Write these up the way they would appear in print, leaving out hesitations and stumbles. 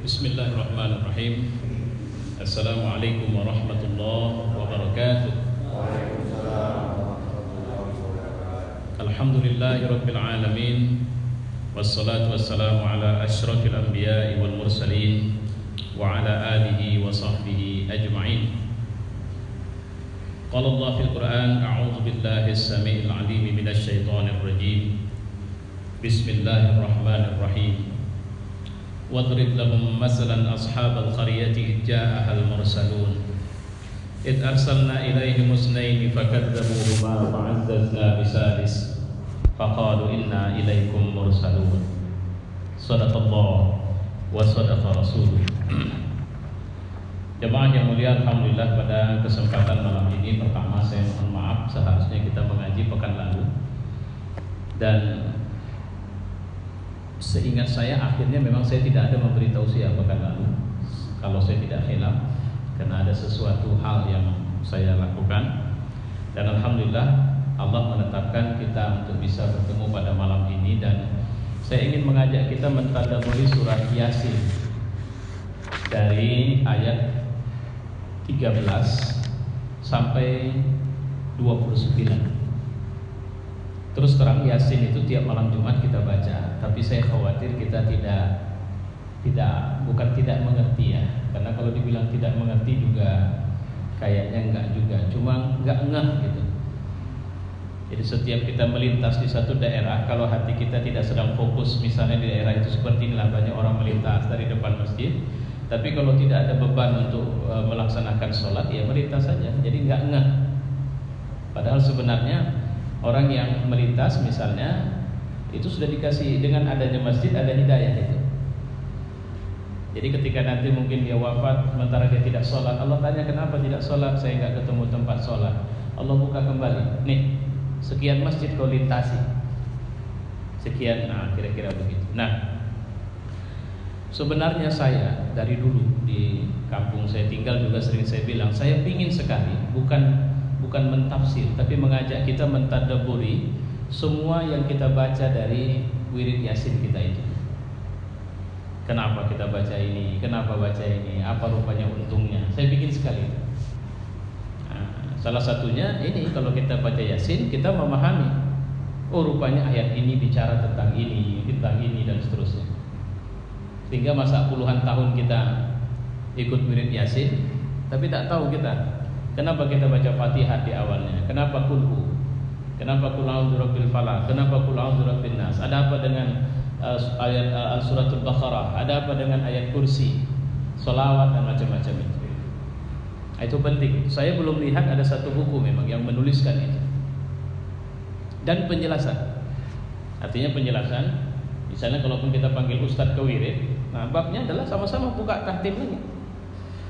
Bismillahirrahmanirrahim. Assalamualaikum warahmatullahi wabarakatuh. Alhamdulillahirabbil alamin. Wassalatu wassalamu ala asyrafil anbiya'i wal mursalin wa ala alihi wa sahbihi ajma'in. Qala Allah fil Qur'an, a'udzu billahi as-sami'il 'alim minasy syaithanir rajim. Bismillahirrahmanirrahim. Wadrib lahum masalan ashabal qaryati idh ja'ahal mursalun idh arsalna ilaihim musnaini fakadzabuhuma fa'azzazna bisalis faqalu inna ilaikum mursalun. Shadaqallah wa shadaqa rasuluh. Jemaah yang mulia, alhamdulillah pada kesempatan malam ini pertama saya mohon maaf, seharusnya kita mengaji pekan lalu dan seingat saya akhirnya memang saya tidak ada memberi tausiah pekan lalu, kalau saya tidak khilaf, karena ada sesuatu hal yang saya lakukan. Dan alhamdulillah Allah menetapkan kita untuk bisa bertemu pada malam ini, dan saya ingin mengajak kita mentadabburi surah Yasin dari ayat 13 sampai 29. Terus terang Yasin itu tiap malam Jumat kita baca, tapi saya khawatir kita bukan tidak mengerti ya. Karena kalau dibilang tidak mengerti juga kayaknya enggak juga, cuma enggak ngeh gitu. Jadi setiap kita melintas di satu daerah, kalau hati kita tidak sedang fokus, misalnya di daerah itu seperti inilah banyak orang melintas dari depan masjid, tapi kalau tidak ada beban untuk melaksanakan sholat, ya melintas saja, jadi enggak ngeh. Padahal sebenarnya orang yang melintas misalnya itu sudah dikasih, dengan adanya masjid ada hidayah itu. Jadi ketika nanti mungkin dia wafat sementara dia tidak sholat, Allah tanya kenapa tidak sholat, saya nggak ketemu tempat sholat. Allah buka kembali, nih sekian masjid kau lintasi, sekian, nah kira-kira begitu. Nah sebenarnya saya dari dulu di kampung saya tinggal juga sering saya bilang, saya pingin sekali bukan mentafsir, tapi mengajak kita mentadabburi semua yang kita baca dari wirid Yasin kita itu. Kenapa kita baca ini? Kenapa baca ini? Apa rupanya untungnya? Saya bikin sekali. Nah, salah satunya ini, kalau kita baca Yasin kita memahami, oh rupanya ayat ini bicara tentang ini dan seterusnya. Sehingga masa puluhan tahun kita ikut wirid Yasin, tapi tak tahu kita kenapa kita baca Fatihah di awalnya? Kenapa kulhu? Kenapa qul a'udzu birabbil falaq? Kenapa qul a'udzu birabbin nas? Ada apa dengan ayat suratul Baqarah? Ada apa dengan ayat kursi? Sholawat dan macam-macam itu. Itu penting. Saya belum lihat ada satu buku memang yang menuliskan itu. Dan penjelasan. Artinya penjelasan. Misalnya kalaupun kita panggil ustaz ke wirid, nah babnya adalah sama-sama buka tahtim lagi.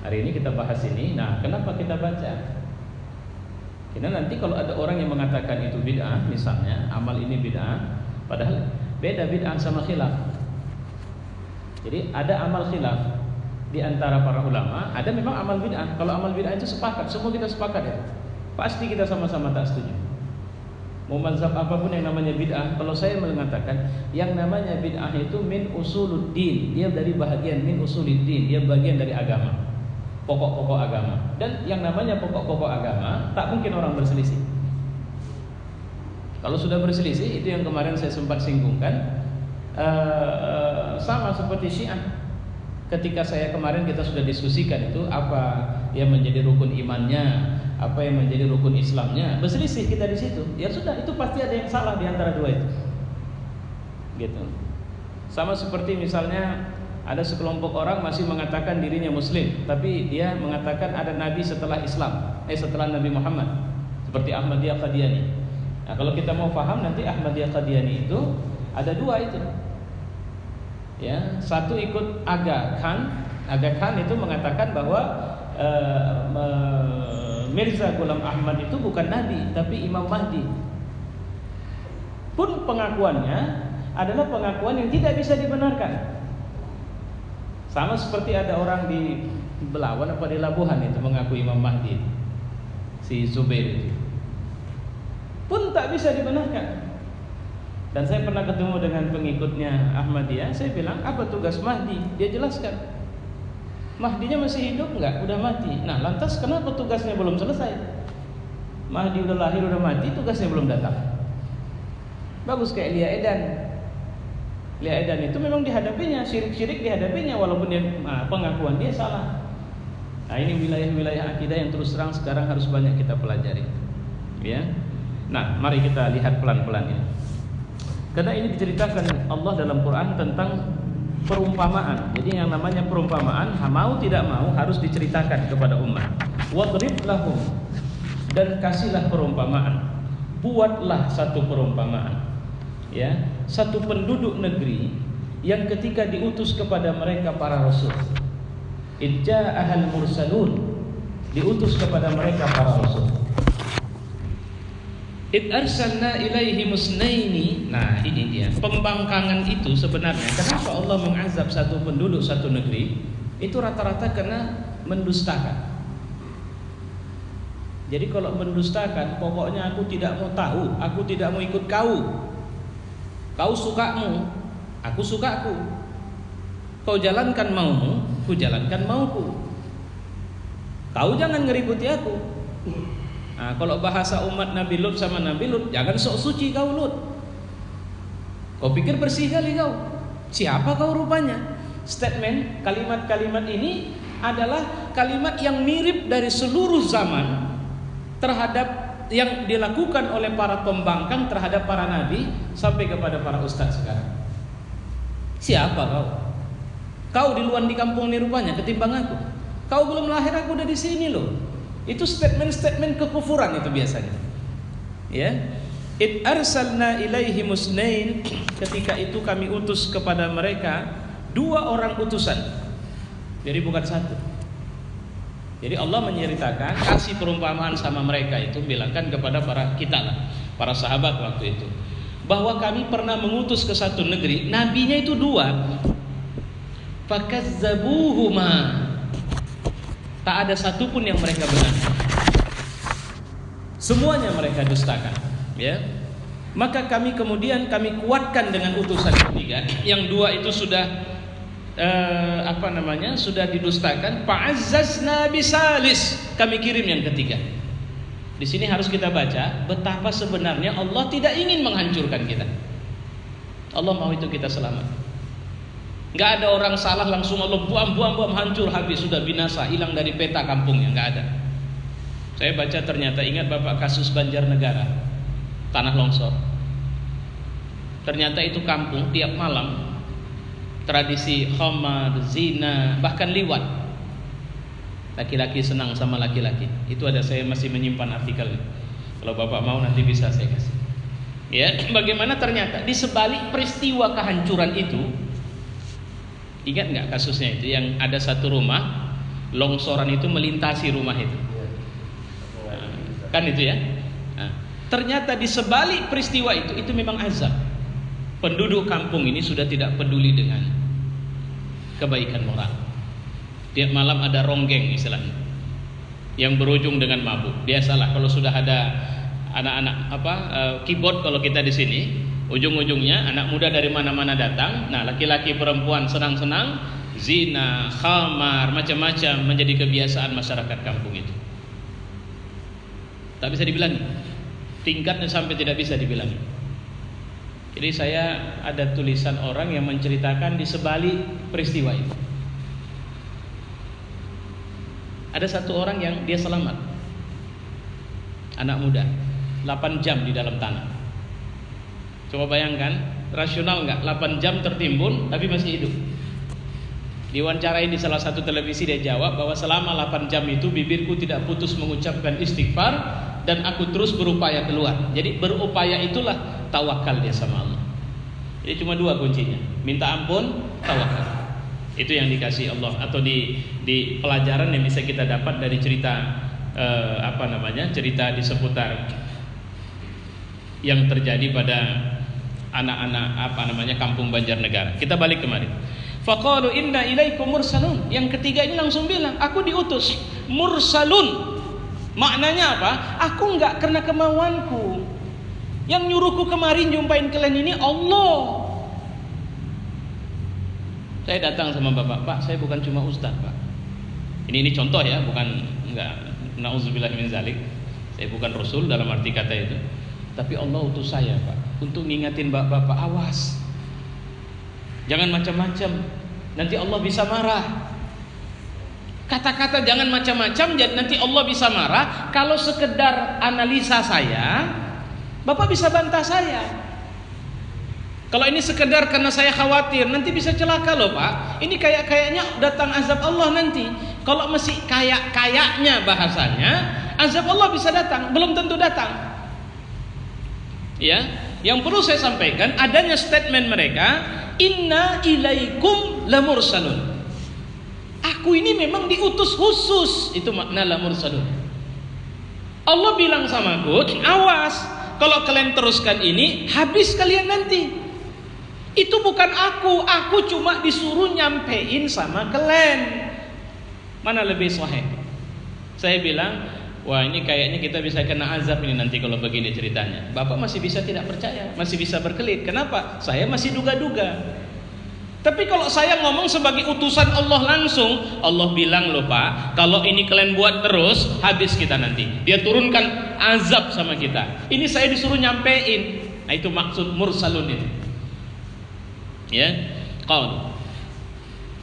Hari ini kita bahas ini. Nah, kenapa kita baca? Karena nanti kalau ada orang yang mengatakan itu bid'ah, misalnya amal ini bid'ah, padahal beda bid'ah sama khilaf. Jadi ada amal khilaf di antara para ulama, ada memang amal bid'ah. Kalau amal bid'ah itu sepakat, semua kita sepakat ya. Pasti kita sama-sama tak setuju. Mau mazhab apapun yang namanya bid'ah, kalau saya mengatakan yang namanya bid'ah itu min usuluddin, dia dari bahagian min usuluddin, dia bagian dari agama. Pokok-pokok agama. Dan yang namanya pokok-pokok agama tak mungkin orang berselisih. Kalau sudah berselisih, itu yang kemarin saya sempat singgungkan, sama seperti Syiah. Ketika saya kemarin kita sudah diskusikan itu apa yang menjadi rukun imannya, apa yang menjadi rukun Islamnya, berselisih kita di situ. Ya sudah, itu pasti ada yang salah di antara dua itu. Gitu. Sama seperti misalnya ada sekelompok orang masih mengatakan dirinya muslim, tapi dia mengatakan ada nabi setelah Islam, setelah Nabi Muhammad, seperti Ahmadiyah Qadiani. Nah, kalau kita mau paham nanti Ahmadiyah Qadiani itu ada dua itu. Ya, satu ikut Aga Khan. Aga Khan itu mengatakan bahwa Mirza Ghulam Ahmad itu bukan nabi, tapi Imam Mahdi. Pun pengakuannya adalah pengakuan yang tidak bisa dibenarkan. Sama seperti ada orang di Belawan apa di Labuhan itu mengaku Imam Mahdi, si Zubair itu, pun tak bisa dibenarkan. Dan saya pernah ketemu dengan pengikutnya Ahmadiyah, saya bilang, apa tugas Mahdi? Dia jelaskan, Mahdinya masih hidup enggak? Udah mati. Nah, lantas kenapa tugasnya belum selesai? Mahdi udah lahir, udah mati, tugasnya belum datang. Bagus kayak Lia Edan. Lia Edan itu memang dihadapinya, syirik-syirik dihadapinya walaupun dia pengakuan dia salah. Nah, ini wilayah-wilayah akidah yang terus terang sekarang harus banyak kita pelajari. Ya. Nah, mari kita lihat pelan-pelan ini. Karena ini diceritakan Allah dalam Quran tentang perumpamaan. Jadi yang namanya perumpamaan, mau tidak mau harus diceritakan kepada umat. Wadrib lahum, dan kasihlah perumpamaan. Buatlah satu perumpamaan. Ya, satu penduduk negeri yang ketika diutus kepada mereka para rasul. Idja'ahal mursalun, diutus kepada mereka para rasul. Id arsalna ilaihi musnaini. Nah, ini dia. Pembangkangan itu sebenarnya kenapa Allah mengazab satu penduduk satu negeri? Itu rata-rata karena mendustakan. Jadi kalau mendustakan, pokoknya aku tidak mau tahu, aku tidak mau ikut kau. Kau sukamu, aku sukaku. Kau jalankan maumu, ku jalankan mauku. Kau jangan ngeributi aku. Nah, kalau bahasa umat Nabi Lut sama Nabi Lut, jangan sok suci kau Lut. Kau pikir bersih kali kau? Siapa kau rupanya? Statement, kalimat-kalimat ini adalah kalimat yang mirip dari seluruh zaman terhadap yang dilakukan oleh para pembangkang terhadap para nabi sampai kepada para ustaz sekarang. Siapa kau? Kau duluan di kampung ini rupanya ketimbang aku. Kau belum lahir, aku udah di sini loh. Itu statement-statement kekufuran itu biasanya. Ya. Id arsalna ilaihi musnain, ketika itu kami utus kepada mereka 2 orang utusan. Jadi bukan satu. Jadi Allah menceritakan, kasih perumpamaan sama mereka itu, bilangkan kepada para sahabat waktu itu, bahwa kami pernah mengutus ke satu negeri, nabinya itu 2. Fakazzabuhuma, tak ada satupun yang mereka benarkan. Semuanya mereka dustakan. Ya. Maka kami kemudian kuatkan dengan utusan ketiga, yang 2 itu sudah sudah didustakan. Fa'azzazna bisalis, kami kirim yang ketiga. Di sini harus kita baca betapa sebenarnya Allah tidak ingin menghancurkan kita. Allah mau itu kita selamat. Enggak ada orang salah langsung Allah buam hancur habis, sudah binasa, hilang dari peta kampungnya, enggak ada. Saya baca ternyata, ingat Bapak kasus Banjarnegara, tanah longsor. Ternyata itu kampung tiap malam tradisi khamar, zina, bahkan liwat. Laki-laki senang sama laki-laki. Itu ada, saya masih menyimpan artikel. Kalau Bapak mau nanti bisa saya kasih. Ya, bagaimana ternyata di sebalik peristiwa kehancuran itu, ingat nggak kasusnya itu yang ada satu rumah longsoran itu melintasi rumah itu. Kan itu ya. Nah, ternyata di sebalik peristiwa itu memang azab. Penduduk kampung ini sudah tidak peduli dengan kebaikan moral. Tiap malam ada ronggeng istilahnya, yang berujung dengan mabuk. Biasalah kalau sudah ada anak-anak keyboard kalau kita di sini, ujung-ujungnya anak muda dari mana-mana datang. Nah, laki-laki perempuan senang-senang zina, khamar, macam-macam menjadi kebiasaan masyarakat kampung itu. Tak bisa dibilangi. Tingkatnya sampai tidak bisa dibilangi. Jadi saya ada tulisan orang yang menceritakan di sebalik peristiwa itu. Ada satu orang yang dia selamat, anak muda, 8 jam di dalam tanah. Coba bayangkan, rasional nggak? 8 jam tertimbun tapi masih hidup. Diwawancarain di salah satu televisi, dia jawab bahwa selama 8 jam itu bibirku tidak putus mengucapkan istighfar dan aku terus berupaya keluar. Jadi berupaya itulah tawakal dia sama Allah. Jadi cuma 2 kuncinya, minta ampun, tawakal. Itu yang dikasih Allah, atau di pelajaran yang bisa kita dapat dari cerita cerita di seputar yang terjadi pada anak-anak kampung Banjarnegara. Kita balik kemarin. Faqalu inna ilaikum mursalun. Yang ketiga ini langsung bilang, aku diutus. Mursalun maknanya apa? Aku enggak karena kemauanku. Yang nyuruhku kemarin jumpain kalian ini Allah. Saya datang sama bapak, Pak, saya bukan cuma ustaz, Pak. Ini contoh ya, bukan enggak, nauzubillah min zalik. Saya bukan rasul dalam arti kata itu. Tapi Allah utus saya, Pak, untuk ngingatin bapak-bapak, awas. Jangan macam-macam. Nanti Allah bisa marah. Kata-kata jangan macam-macam, jadi nanti Allah bisa marah. Kalau sekedar analisa saya, Bapak bisa bantah saya. Kalau ini sekedar karena saya khawatir, nanti bisa celaka loh Pak. Ini kayaknya datang azab Allah nanti. Kalau masih kayaknya bahasanya, azab Allah bisa datang, belum tentu datang. Ya, yang perlu saya sampaikan adanya statement mereka, inna ilaikum lamursalun. Aku ini memang diutus khusus, itu makna lamursalun. Allah bilang sama aku, awas, kalau kalian teruskan ini, habis kalian nanti. Itu bukan aku cuma disuruh nyampein sama kalian. Mana lebih sahih? Saya bilang, wah ini kayaknya kita bisa kena azab ini nanti kalau begini ceritanya. Bapak masih bisa tidak percaya, masih bisa berkelit. Kenapa? Saya masih duga-duga. Tapi kalau saya ngomong sebagai utusan Allah langsung, Allah bilang loh Pak, kalau ini kalian buat terus, habis kita nanti. Dia turunkan azab sama kita. Ini saya disuruh nyampein. Nah itu maksud mursalun itu. Ya, qaul.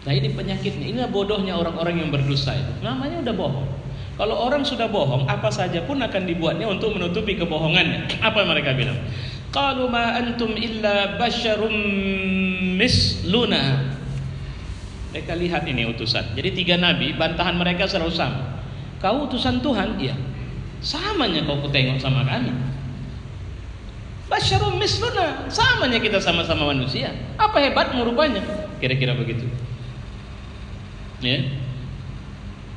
Nah ini penyakitnya. Inilah bodohnya orang-orang yang berdosa itu. Namanya udah bohong. Kalau orang sudah bohong, apa saja pun akan dibuatnya untuk menutupi kebohongannya. Apa mereka bilang? Qalu ma antum illa basyarum misluna. Mereka lihat ini utusan. Jadi 3 nabi, bantahan mereka selalu sama. Kau utusan Tuhan? Iya. Samanya kau tengok sama kami. Basyarum misluna. Samanya kita sama-sama manusia. Apa hebatmu rupanya? Kira-kira begitu. Ya.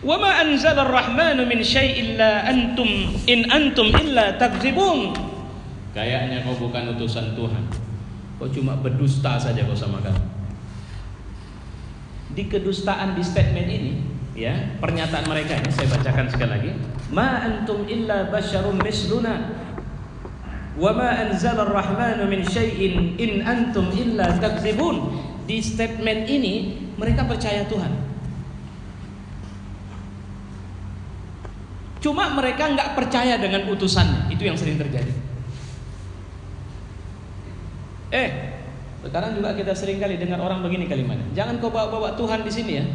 Wa ma anzala ar-rahmanu min syai'in la antum in antum illa takdzibun. Kayaknya kau bukan utusan Tuhan. Kau cuma berdusta saja kau sama kami. Di kedustaan di statement ini, ya, pernyataan mereka ini saya bacakan sekali lagi. Ma antum illa basyarum misluna. Wa ma anzala ar-rahmanu min syai'in in antum illa takdzibun. Di statement ini mereka percaya Tuhan. Cuma mereka enggak percaya dengan utusannya. Itu yang sering terjadi. Sekarang juga kita sering kali dengar orang begini kalimatnya. Jangan kau bawa-bawa Tuhan di sini ya.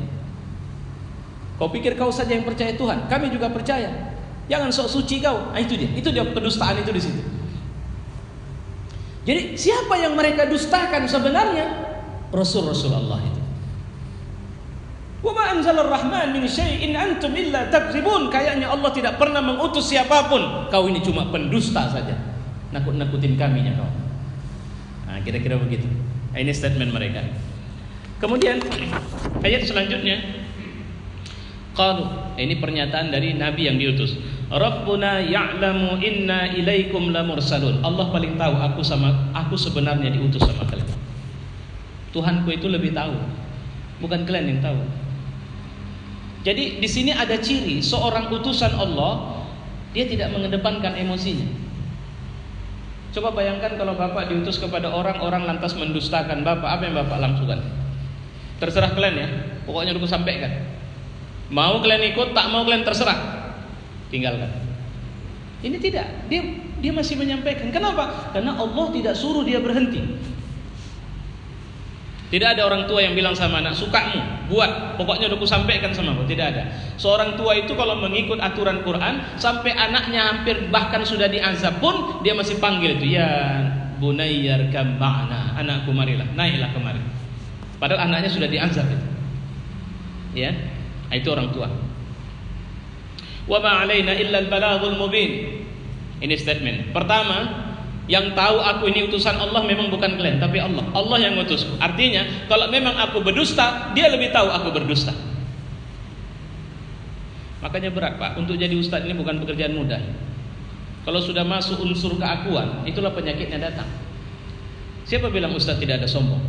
Kau pikir kau saja yang percaya Tuhan, kami juga percaya. Jangan sok suci kau. Nah, itu dia kedustaan itu di situ. Jadi siapa yang mereka dustakan sebenarnya? Rasul-rasul Allah itu. Wa ma anzalar rahman min syai'in antum illa takdzibun. Kayaknya Allah tidak pernah mengutus siapapun. Kau ini cuma pendusta saja. Nakut-nakutin kaminya kau. Nah, kira-kira begitu. Ini statement mereka. Kemudian ayat selanjutnya, qalu, ini pernyataan dari nabi yang diutus. Rabbuna ya'lamu inna ilaikum lamursalun. Allah paling tahu aku sebenarnya diutus sama kalian. Tuhanku itu lebih tahu, bukan kalian yang tahu. Jadi di sini ada ciri seorang utusan Allah, dia tidak mengedepankan emosinya. Coba bayangkan kalau Bapak diutus kepada orang lantas mendustakan Bapak, apa yang Bapak langsungkan? Terserah kalian ya, pokoknya aku sampaikan. Mau kalian ikut, tak mau kalian terserah, tinggalkan. Ini tidak, dia masih menyampaikan. Kenapa? Karena Allah tidak suruh dia berhenti. Tidak ada orang tua yang bilang sama anak, sukamu, buat, pokoknya udah ku sampaikan sama aku. Tidak ada. Seorang tua itu kalau mengikut aturan Quran, sampai anaknya hampir bahkan sudah diazab pun, dia masih panggil itu, ya bunayyar kam ma'na, anakku marilah, naiklah kemari. Padahal anaknya sudah diazab itu. Ya, itu orang tua. Wa ma 'alaina illa al-balaghul mubin. Ini statement. Pertama, yang tahu aku ini utusan Allah memang bukan kalian, tapi Allah. Allah yang ngutus. Artinya, kalau memang aku berdusta, dia lebih tahu aku berdusta. Makanya berat Pak, untuk jadi ustaz ini bukan pekerjaan mudah. Kalau sudah masuk unsur keakuan, itulah penyakitnya datang. Siapa bilang ustaz tidak ada sombong?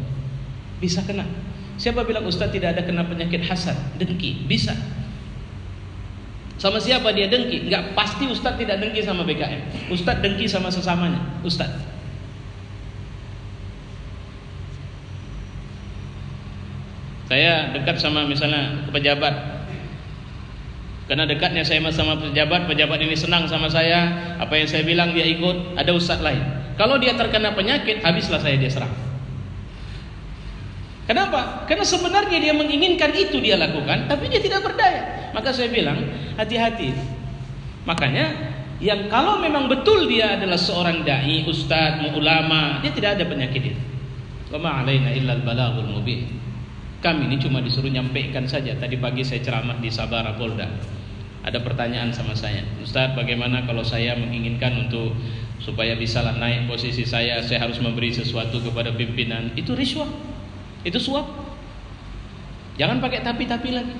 Bisa kena. Siapa bilang ustaz tidak ada kena penyakit hasad, dengki? Bisa. Sama siapa dia dengki? Enggak pasti ustaz tidak dengki sama BKM. Ustaz dengki sama sesamanya, ustaz. Saya dekat sama misalnya pejabat. Karena dekatnya saya sama pejabat ini senang sama saya, apa yang saya bilang dia ikut. Ada ustaz lain, kalau dia terkena penyakit, habislah saya dia serang. Kenapa? Karena sebenarnya dia menginginkan itu dia lakukan, tapi dia tidak berdaya. Maka saya bilang, hati-hati. Makanya yang kalau memang betul dia adalah seorang dai, ustaz, ulama, dia tidak ada penyakit itu. Wa ma 'alaina illa al-balaghul mubin. Kami ini cuma disuruh nyampaikan saja. Tadi pagi saya ceramah di Sabara Polda. Ada pertanyaan sama saya, Ustaz, bagaimana kalau saya menginginkan untuk supaya bisalah naik posisi saya harus memberi sesuatu kepada pimpinan. Itu riswah, itu suap. Jangan pakai tapi lagi.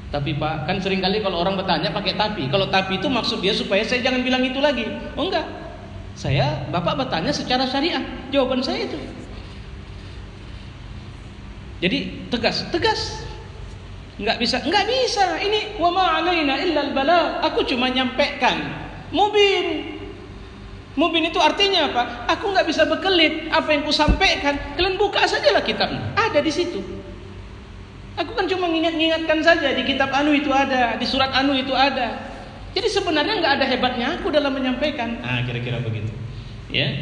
Tapi Pak, kan seringkali kalau orang bertanya pakai tapi. Kalau tapi itu maksud dia supaya saya jangan bilang itu lagi. Oh enggak, Bapak bertanya secara syariah. Jawaban saya itu. Jadi tegas. Enggak bisa. Ini wa ma 'alaina illa al-balagh. Aku cuma nyampaikan. Mubin itu artinya apa? Aku enggak bisa berkelit. Apa yang ku sampaikan, kalian buka sajalah kitabnya. Ada di situ. Aku kan cuma mengingatkan saja, di kitab anu itu ada, di surat anu itu ada. Jadi sebenarnya enggak ada hebatnya aku dalam menyampaikan. Kira-kira begitu. Ya.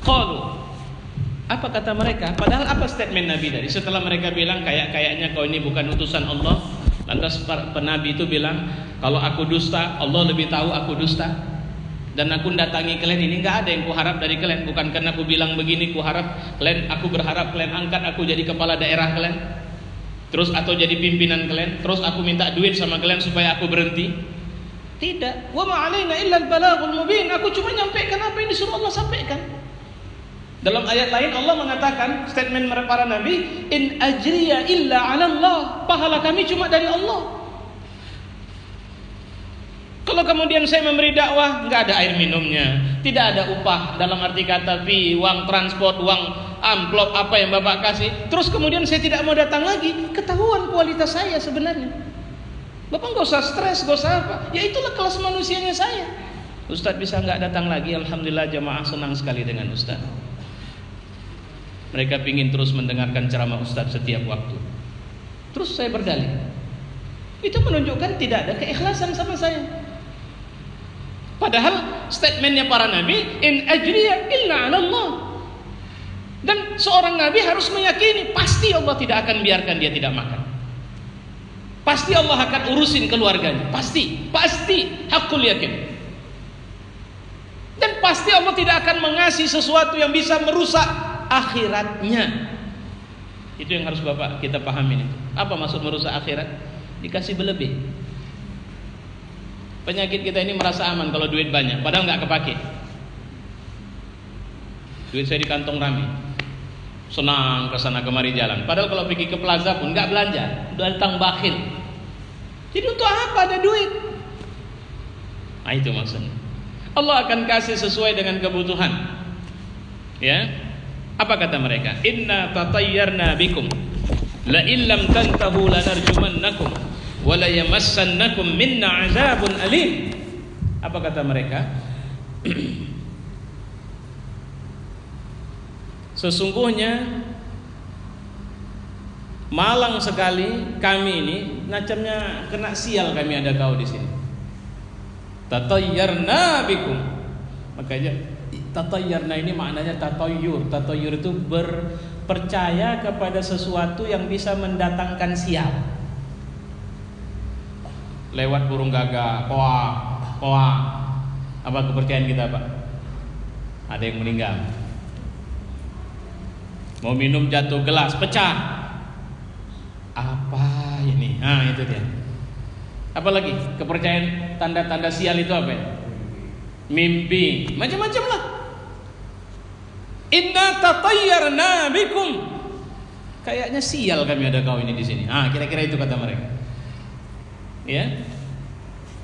Qalu, apa kata mereka? Padahal apa statement Nabi tadi? Setelah mereka bilang kayaknya kau ini bukan utusan Allah, lantas penabi itu bilang, kalau aku dusta, Allah lebih tahu aku dusta. Dan aku datangi kalian ini, enggak ada yang kuharap dari kalian. Bukan karena aku bilang begini aku berharap kalian angkat aku jadi kepala daerah kalian, terus atau jadi pimpinan kalian, terus aku minta duit sama kalian supaya aku berhenti. Tidak. Wa ma 'alaina illa al-balaghul mubin. Aku cuma nyampaikan apa yang disuruh Allah sampaikan. Dalam ayat lain Allah mengatakan, statement para nabi, in ajriya illa 'ala Allah. Pahala kami cuma dari Allah. Kalau kemudian saya memberi dakwah, enggak ada air minumnya, tidak ada upah dalam arti kata fee, uang transport, uang amplop apa yang Bapak kasih, terus kemudian saya tidak mau datang lagi, ketahuan kualitas saya sebenarnya. Bapak enggak usah stres, enggak usah apa. Ya itulah kelas manusianya saya. Ustaz bisa enggak datang lagi? Alhamdulillah jamaah senang sekali dengan Ustaz. Mereka ingin terus mendengarkan ceramah Ustaz setiap waktu. Terus saya berdalih. Itu menunjukkan tidak ada keikhlasan sama saya. Padahal statementnya para nabi, in ajriya illa 'ala Allah. Dan seorang nabi harus meyakini pasti Allah tidak akan biarkan dia tidak makan. Pasti Allah akan urusin keluarganya. Pasti hakul yakin. Dan pasti Allah tidak akan mengasih sesuatu yang bisa merusak akhiratnya. Itu yang harus Bapak kita pahami. Apa maksud merusak akhirat? Dikasih berlebih. Penyakit kita ini merasa aman kalau duit banyak, padahal nggak kepake. Duit saya di kantong rame, senang kesana kemari jalan. Padahal kalau pergi ke plaza pun nggak belanja, datang bakhil. Jadi untuk apa ada duit? Nah itu maksudnya. Allah akan kasih sesuai dengan kebutuhan. Ya. Apa kata mereka? Inna tatayyarna bikum la illam tantahu lanarjumannakum wa la yamassannakum minna 'adzabun alim. Apa kata mereka? Sesungguhnya malang sekali kami ini, macamnya kena sial kami ada kau di sini. Tatayyarna bikum. Makanya tatayyarna ini maknanya tatayyur. Tatayyur itu berpercaya kepada sesuatu yang bisa mendatangkan sial. Lewat burung gagak, koa. Apa kepercayaan kita, Pak? Ada yang meninggal. Mau minum jatuh gelas, pecah. Apa ini? Itu dia. Apalagi kepercayaan tanda-tanda sial itu apa ya? Mimpi, macam-macam lah. Inna tatayyarna bikum. Kayaknya sial kami ada kau ini di sini. Kira-kira itu kata mereka. Ya.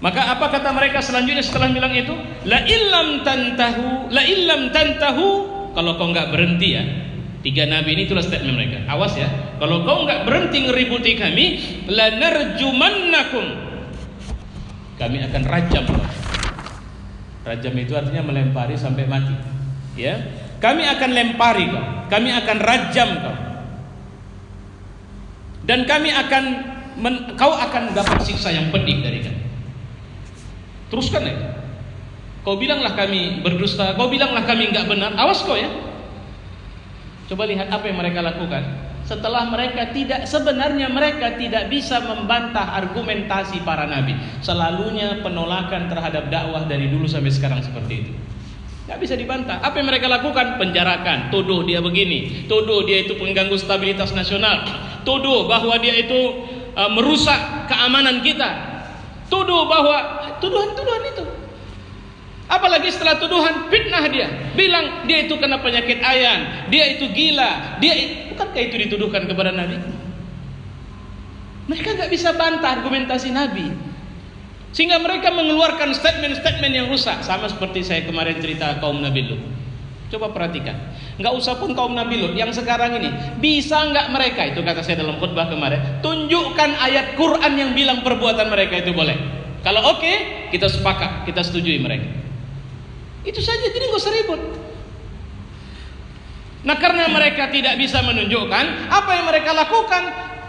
Maka apa kata mereka selanjutnya setelah bilang itu? La illam tantahu, kalau kau enggak berhenti ya. Tiga nabi ini itulah statement mereka. Awas ya, kalau kau enggak berhenti ngeributi kami, lanarjumannakum. Kami akan rajam. Rajam itu artinya melempari sampai mati. Ya, kami akan lempari kau, kami akan rajam kau, dan kami akan kau akan dapat siksa yang pedih dari kami. Teruskan lagi. Kau bilanglah kami berdusta, kau bilanglah kami enggak benar. Awas kau ya. Coba lihat apa yang mereka lakukan. Setelah sebenarnya mereka tidak bisa membantah argumentasi para nabi. Selalunya penolakan terhadap dakwah dari dulu sampai sekarang seperti itu. Tidak bisa dibantah. Apa yang mereka lakukan? Penjarakan, tuduh dia begini, tuduh dia itu pengganggu stabilitas nasional, tuduh bahwa dia itu merusak keamanan kita, tuduh bahwa tuduhan itu. Apalagi setelah tuduhan, fitnah dia, bilang dia itu kena penyakit ayan, dia itu gila, bukankah itu dituduhkan kepada Nabi? Mereka nggak bisa bantah argumentasi Nabi, sehingga mereka mengeluarkan statement-statement yang rusak. Sama seperti saya kemarin cerita kaum Nabi Lut. Coba perhatikan, nggak usah pun kaum Nabi Lut, yang sekarang ini bisa nggak mereka, itu kata saya dalam khutbah kemarin, tunjukkan ayat Quran yang bilang perbuatan mereka itu boleh. Kalau oke, kita sepakat, kita setujui mereka. Itu saja, jadi nggak usah ribut. Nah, karena mereka tidak bisa menunjukkan, apa yang mereka lakukan?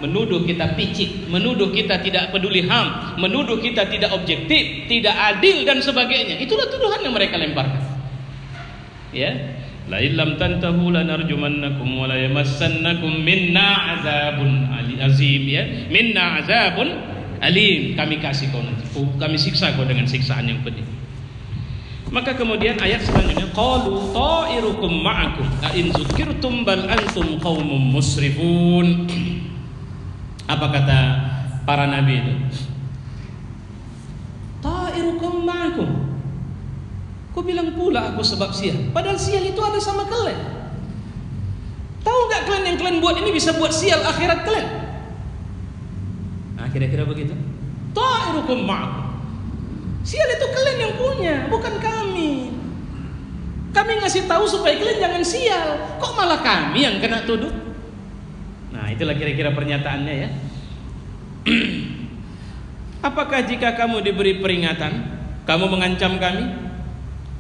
Menuduh kita picik, menuduh kita tidak peduli HAM, menuduh kita tidak objektif, tidak adil dan sebagainya. Itulah tuduhan yang mereka lemparkan. Ya, la illam tantahu lanarjumannakum wa la yamassannakum minna azabun azim, ya. Minna azabun alim. Kami kasih kau nanti, kami siksa kau dengan siksaan yang pedih. Maka kemudian ayat selanjutnya, qalu ta'irukum ma'akum a in dzukirtum bal antum qaumun musrifun. Apa kata para nabi itu? Ta'irukum ma'akum. Kau bilang pula aku sebab sial, padahal sial itu ada sama kalian. Tahu enggak kalian yang kalian buat ini bisa buat sial akhirat kalian? Nah, kira-kira begitu. Ta'irukum ma'akum. Sial itu kalian yang punya, bukan kami. Kami ngasih tahu supaya kalian jangan sial. Kok malah kami yang kena tuduh? Nah, itulah kira-kira pernyataannya ya. Apakah jika kamu diberi peringatan, kamu mengancam kami?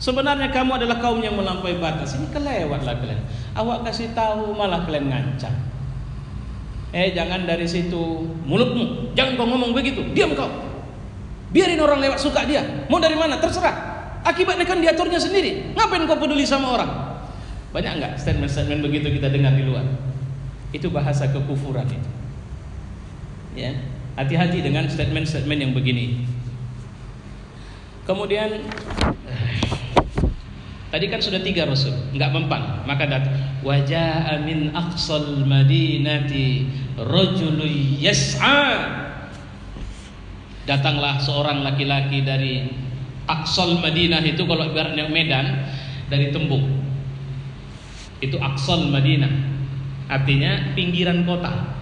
Sebenarnya kamu adalah kaum yang melampaui batas. Ini kelewatlah kalian. Awak kasih tahu malah kalian ngancam. Jangan dari situ mulutmu, jangan kau ngomong begitu. Diam kau. Biarin orang lewat, suka dia. Mau dari mana terserah. Akibatnya kan diaturnya sendiri. Ngapain kau peduli sama orang? Banyak enggak statement-statement begitu kita dengar di luar? Itu bahasa kekufuran itu. Ya, hati-hati dengan statement-statement yang begini. Kemudian tadi kan sudah 3 rasul, enggak mempan. Maka datang waja'a min aqsal madinati rajulun yas'a. Datanglah seorang laki-laki dari Aqsal Madinah, itu kalau ibaratnya Medan dari Tembung. Itu Aqsal Madinah, artinya pinggiran kota.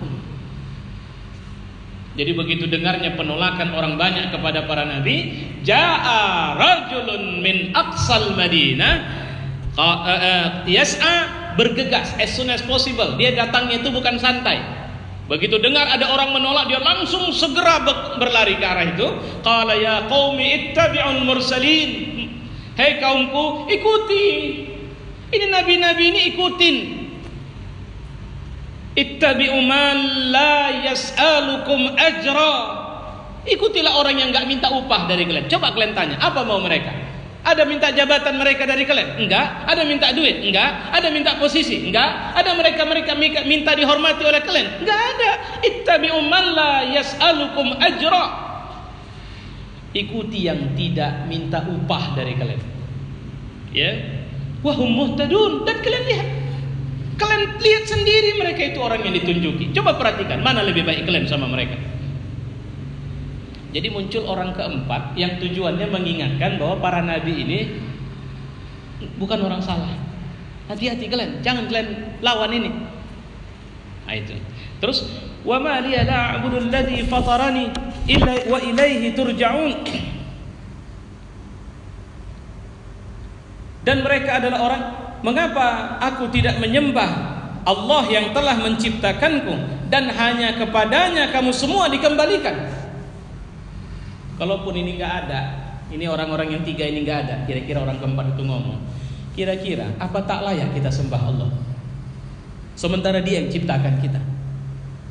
Jadi begitu dengarnya penolakan orang banyak kepada para nabi, ja'a rajulun min Aqsal Madinah yas'a, bergegas as soon as possible. Dia datangnya itu bukan santai. Begitu dengar ada orang menolak, dia langsung segera berlari ke arah itu. Qala ya qaumi ittabi'ul mursalin. Hei kaumku, ikuti. Ini nabi-nabi ini ikutin. Ittabi'u man la yas'alukum ajra. Ikutilah orang yang enggak minta upah dari kalian. Coba kalian tanya, apa mau mereka? Ada minta jabatan mereka dari kalian? Enggak. Ada minta duit? Enggak. Ada minta posisi? Enggak. Ada mereka minta dihormati oleh kalian? Enggak ada. Ittabi'u man la yas'alukum ajra. Ikuti yang tidak minta upah dari kalian. Ya. Wa hum muhtadun. Dan kalian lihat sendiri mereka itu orang yang ditunjuki. Coba perhatikan mana lebih baik kalian sama mereka. Jadi muncul orang keempat yang tujuannya mengingatkan bahwa para nabi ini bukan orang salah. Hati-hati kalian, jangan kalian lawan ini. Nah itu. Terus wa ma liya la a'budu alladhi fatarani illa wa ilaihi turja'un. Dan mereka adalah orang, mengapa aku tidak menyembah Allah yang telah menciptakanku dan hanya kepadanya kamu semua dikembalikan. Kalaupun ini nggak ada, ini orang-orang yang 3 ini nggak ada, kira-kira orang keempat itu ngomong, kira-kira apa tak layak kita sembah Allah? Sementara Dia yang ciptakan kita.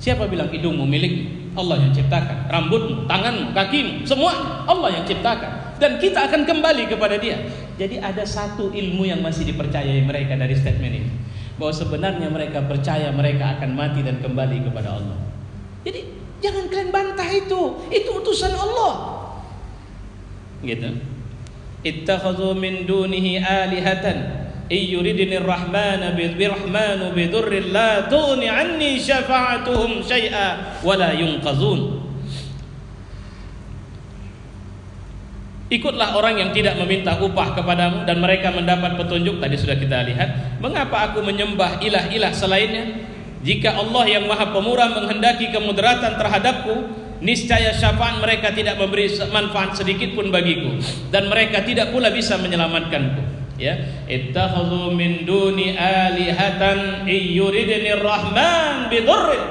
Siapa bilang hidungmu milik? Allah yang ciptakan. Rambutmu, tanganmu, kakimu, semua Allah yang ciptakan. Dan kita akan kembali kepada Dia. Jadi ada satu ilmu yang masih dipercayai mereka dari statement ini, bahwa sebenarnya mereka percaya mereka akan mati dan kembali kepada Allah. Jadi jangan kalian bantah itu utusan Allah. Gitu. Ittakhadhu min dunihi alihatan yuridinir rahmanu bidurrin la tughni anni syafa'atuhum syai'a wa la yunqazun. Ikutlah orang yang tidak meminta upah kepadamu dan mereka mendapat petunjuk. Tadi sudah kita lihat. Mengapa aku menyembah ilah-ilah selainnya? Jika Allah yang Maha Pemurah menghendaki kemudaratan terhadapku, niscaya syafaat mereka tidak memberi manfaat sedikit pun bagiku, dan mereka tidak pula bisa menyelamatkanku. Ya, ittakhadhu min duni alihatan yuridinir rahman bidurrin.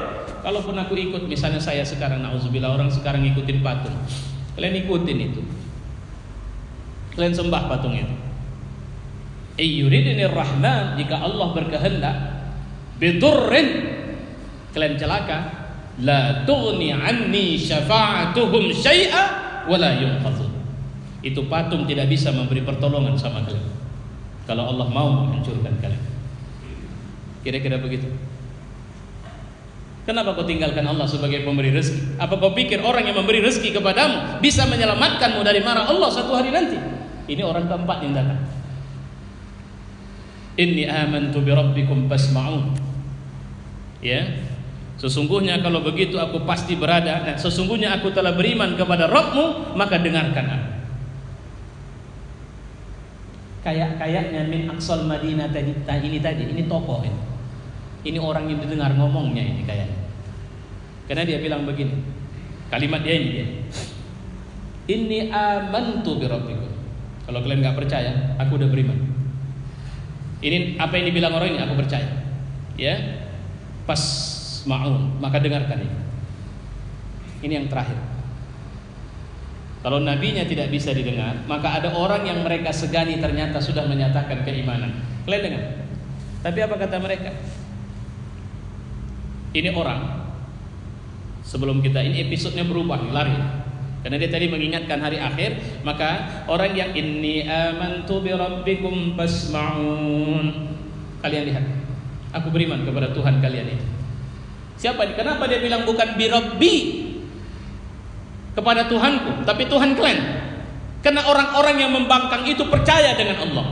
Kalaupun aku ikut, misalnya saya sekarang, nauzubillah, orang sekarang ngikutin patung, kalian ikutin itu, kalian sembah patung itu. Yuridinir rahman, jika Allah berkehendak, bidurrin, kalian celaka, la tughni anni syafa'atuhum syai'a wa la yunqazun. Itu patung tidak bisa memberi pertolongan sama kalian kalau Allah mau menghancurkan kalian. Kira-kira begitu. Kenapa kau tinggalkan Allah sebagai pemberi rezeki? Apa kau pikir orang yang memberi rezeki kepadamu bisa menyelamatkanmu dari marah Allah satu hari nanti? Ini orang keempat yang datang. Inni amantu bi rabbikum fasma'un. Ya, sesungguhnya kalau begitu aku pasti berada. Sesungguhnya aku telah beriman kepada Rabbmu, maka dengarkan aku. Kayaknya min aqsal Madinah ini tokoh ini. Ini orang yang didengar ngomongnya ini kayaknya. Karena dia bilang begini. Kalimat dia ini. Inni amantu bi rabbikum. Kalau kalian enggak percaya, aku udah beriman. Ini apa yang dibilang orang ini, aku percaya. Ya. Pas ma'un, maka dengarkan ini. Ini yang terakhir. Kalau nabinya tidak bisa didengar, maka ada orang yang mereka segani ternyata sudah menyatakan keimanan. Kalian dengar? Tapi apa kata mereka? Ini orang, sebelum kita, ini episodenya berubah, lari. Karena dia tadi mengingatkan hari akhir, maka orang yang inni amantu bi rabbikum fasma'un. Kalian lihat, aku beriman kepada Tuhan kalian itu. Siapa? Kenapa dia bilang bukan bi rabbi, kepada Tuhanku, tapi Tuhan kalian? Karena orang-orang yang membangkang itu percaya dengan Allah.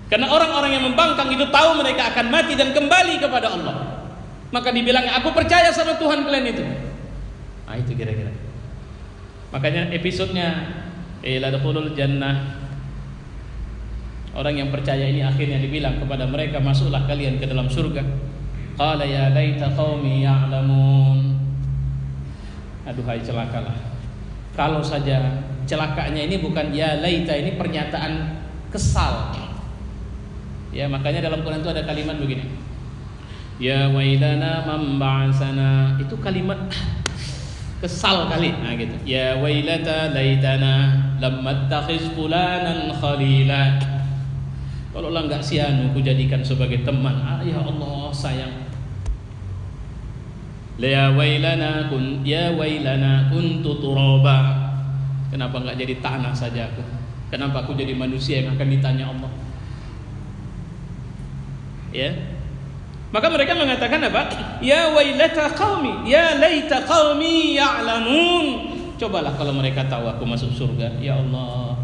Karena orang-orang yang membangkang itu tahu mereka akan mati dan kembali kepada Allah. Maka dibilang aku percaya sama Tuhan kalian itu. Nah itu kira-kira. Makanya episodenya la dukhulul jannah. Orang yang percaya ini akhirnya dibilang kepada mereka, masuklah kalian ke dalam surga. Qala ya laita qaumi ya'lamun. Aduhai celakalah. Kalau saja celakanya ini bukan ya laita, ini pernyataan kesal. Ya, makanya dalam Quran itu ada kalimat begini. Ya wailana man ba'asana. Itu kalimat kesal kali. Nah gitu. Ya wailata laitana lam attakhiz fulanan khalila. Kalau lah enggak si anu ku jadikan sebagai teman. Ya Allah sayang. Ya wailana kuntu turaba. Kenapa enggak jadi tanah saja aku? Kenapa aku jadi manusia yang akan ditanya Allah? Ya. Maka mereka mengatakan apa? Ya wailata qaumi, ya laita qaumi ya'lamun. Cobalah kalau mereka tahu aku masuk surga. Ya Allah,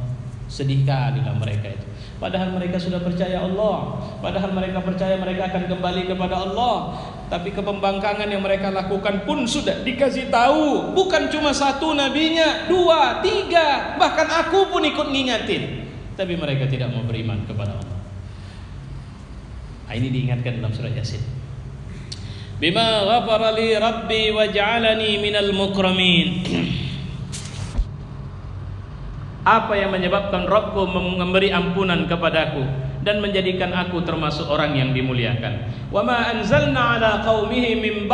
sedih kalilah mereka itu. Padahal mereka sudah percaya Allah, padahal mereka percaya mereka akan kembali kepada Allah. Tapi kepembangkangan yang mereka lakukan pun sudah dikasih tahu. Bukan cuma satu nabinya, 2, 3, bahkan aku pun ikut ngingatin. Tapi mereka tidak mau beriman kepada Allah. Nah, ini diingatkan dalam surat Yasin. Bima ghafara li rabbi wa ja'alani minal mukramin. Apa yang menyebabkan Rabbku memberi ampunan kepadaku dan menjadikan aku termasuk orang yang dimuliakan. Wa ma anzalna ala qaumihi min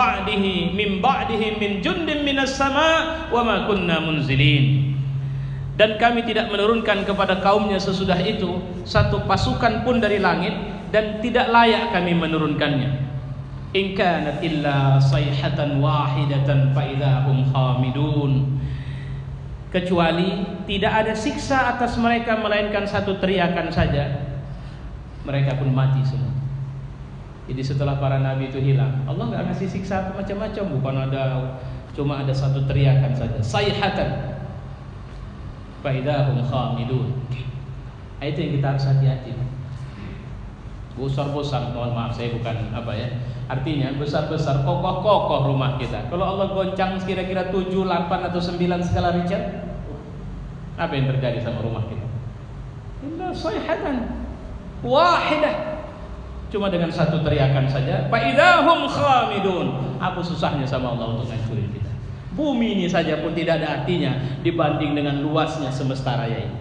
ba'dihi min jundin minas sama wa ma kunna munzilin. Dan kami tidak menurunkan kepada kaumnya sesudah itu satu pasukan pun dari langit, dan tidak layak kami menurunkannya. In kanat illa sayhatan wahidatan fa idahum khamidun. Kecuali tidak ada siksa atas mereka melainkan satu teriakan saja, mereka pun mati semua. Jadi setelah para nabi itu hilang, Allah nggak ngasih siksa macam-macam, bukan cuma ada satu teriakan saja, sayhatan fa idahum khamidun. Itu yang kita harus hati-hati. Besar-besar, mohon maaf saya bukan artinya besar-besar, kokoh-kokoh rumah kita. Kalau Allah goncang kira-kira 7, 8 atau 9 skala Richter, apa yang terjadi sama rumah kita? Illa sayhatan wahidah, cuma dengan satu teriakan saja, fa idahum khamidun. Apa susahnya sama Allah untuk hancurin kita? Bumi ini saja pun tidak ada artinya dibanding dengan luasnya semesta raya ini.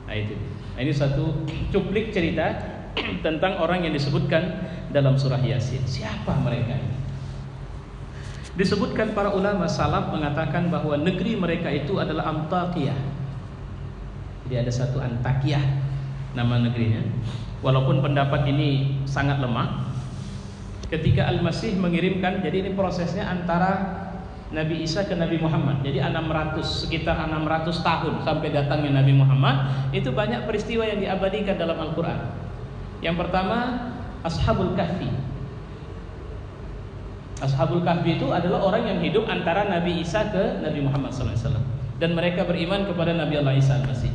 Nah itu. Ini satu cuplik cerita tentang orang yang disebutkan dalam surah Yasin. Siapa mereka ini? Disebutkan para ulama salaf mengatakan bahwa negeri mereka itu adalah Antakya. Jadi ada satu Antakya nama negerinya. Walaupun pendapat ini sangat lemah. Ketika Al-Masih mengirimkan, jadi ini prosesnya antara Nabi Isa ke Nabi Muhammad. Jadi sekitar 600 tahun sampai datangnya Nabi Muhammad. Itu banyak peristiwa yang diabadikan dalam Al-Quran. Yang pertama, Ashabul Kahfi. Ashabul Kahfi itu adalah orang yang hidup antara Nabi Isa ke Nabi Muhammad SAW. Dan mereka beriman kepada Nabi Allah Isa Al-Masih.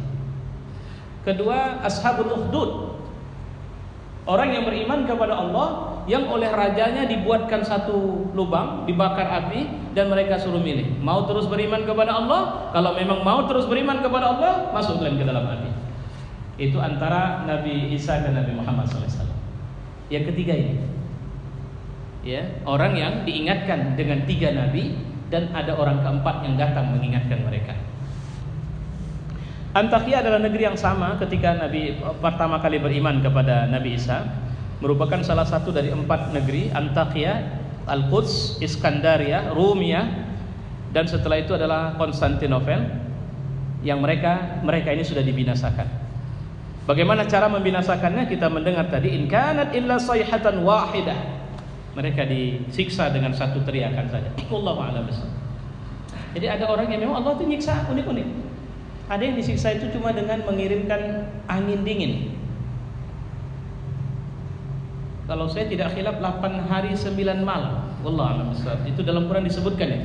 Kedua, Ashabul Ukhdud. Orang yang beriman kepada Allah, yang oleh rajanya dibuatkan satu lubang, dibakar api, dan mereka suruh milih, mau terus beriman kepada Allah. Kalau memang mau terus beriman kepada Allah, masuk kalian ke dalam api. Itu antara Nabi Isa dan Nabi Muhammad SAW. Yang ketiga ini, ya, orang yang diingatkan dengan 3 nabi, dan ada orang keempat yang datang mengingatkan mereka. Antakya adalah negeri yang sama ketika Nabi pertama kali beriman kepada Nabi Isa. Merupakan salah satu dari 4 negeri, Antakya, Al-Quds, Iskandaria, Rumia, dan setelah itu adalah Konstantinopel, yang mereka ini sudah dibinasakan. Bagaimana cara membinasakannya? Kita mendengar tadi, in kanat illa sayhatan wahidah. Mereka disiksa dengan satu teriakan saja. Wallahu a'lam bishawab. Jadi ada orang yang memang Allah itu nyiksa unik-unik. Ada yang disiksa itu cuma dengan mengirimkan angin dingin. Kalau saya tidak khilaf 8 hari 9 malam. Wallahu a'lam bishawab. Itu dalam Quran disebutkan ya.